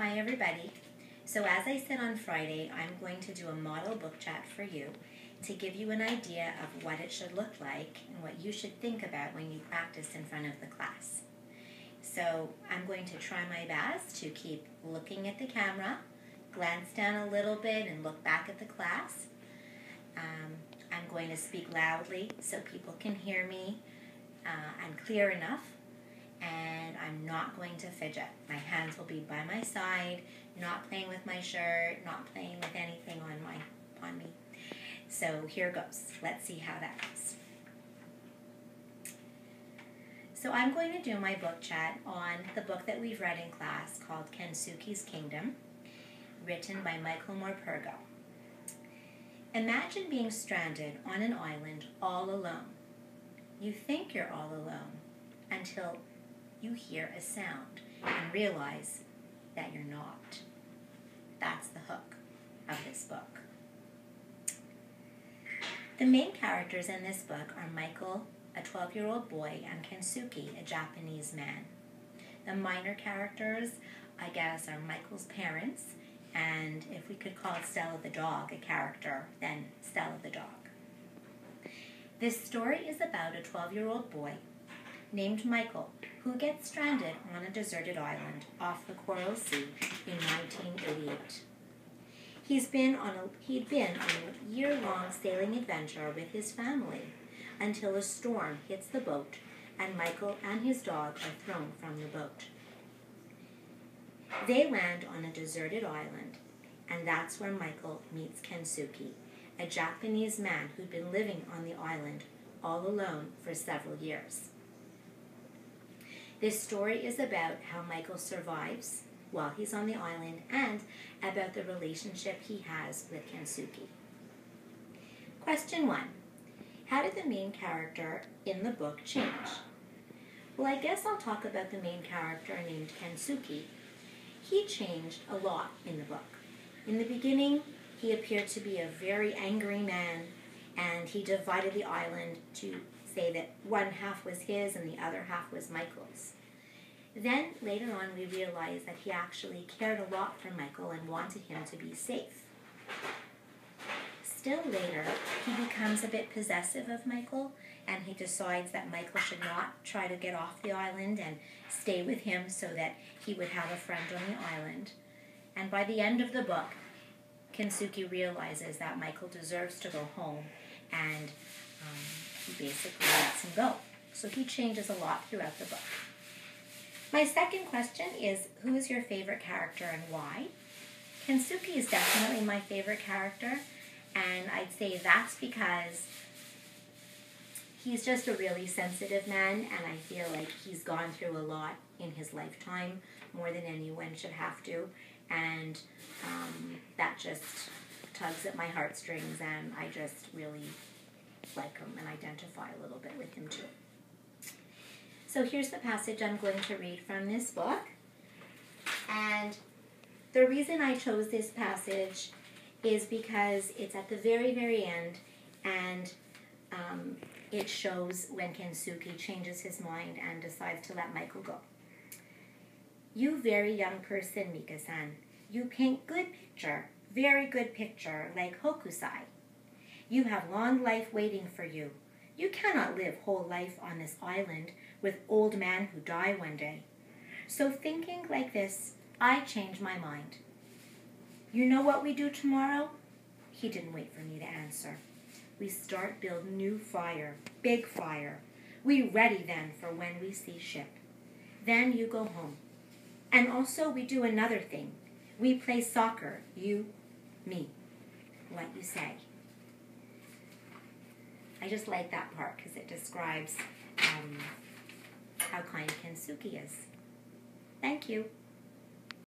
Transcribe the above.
Hi everybody. So as I said on Friday, I'm going to do a model book chat for you to give you an idea of what it should look like and what you should think about when you practice in front of the class. So I'm going to try my best to keep looking at the camera, glance down a little bit and look back at the class. I'm going to speak loudly so people can hear me and clear enough. And I'm not going to fidget. My hands will be by my side, not playing with my shirt, not playing with anything on me. So here goes. Let's see how that goes. So I'm going to do my book chat on the book that we've read in class called Kensuke's Kingdom, written by Michael Morpurgo. Imagine being stranded on an island all alone. You think you're all alone until you hear a sound and realize that you're not. That's the hook of this book. The main characters in this book are Michael, a 12-year-old boy, and Kensuke, a Japanese man. The minor characters, I guess, are Michael's parents, and if we could call Stella the dog a character, then Stella the dog. This story is about a 12-year-old boy named Michael, who gets stranded on a deserted island off the Coral Sea in 1988. He'd been on a year-long sailing adventure with his family until a storm hits the boat and Michael and his dog are thrown from the boat. They land on a deserted island, and that's where Michael meets Kensuke, a Japanese man who'd been living on the island all alone for several years. This story is about how Michael survives while he's on the island and about the relationship he has with Kensuke. Question 1. How did the main character in the book change? Well, I guess I'll talk about the main character named Kensuke. He changed a lot in the book. In the beginning, he appeared to be a very angry man, and he divided the island to say that one half was his and the other half was Michael's. Then, later on, we realized that he actually cared a lot for Michael and wanted him to be safe. Still later, he becomes a bit possessive of Michael, and he decides that Michael should not try to get off the island and stay with him so that he would have a friend on the island. And by the end of the book, Kensuke realizes that Michael deserves to go home, and he basically lets him go. So he changes a lot throughout the book. My second question is, who is your favorite character and why? Kensuke is definitely my favorite character, and I'd say that's because he's just a really sensitive man, and I feel like he's gone through a lot in his lifetime, more than anyone should have to, and that just tugs at my heartstrings, and I just really like him and identify a little bit with him too. So here's the passage I'm going to read from this book, and the reason I chose this passage is because it's at the very, very end, and it shows when Kensuke changes his mind and decides to let Michael go. You very young person, Mika-san. You paint good picture, very good picture, like Hokusai. You have long life waiting for you. You cannot live whole life on this island with old men who die one day. So thinking like this, I change my mind. You know what we do tomorrow? He didn't wait for me to answer. We start build new fire, big fire. We ready then for when we see ship. Then you go home. And also we do another thing. We play soccer, you, me. What you say. I just like that part because it describes how kind Kensuke is. Thank you.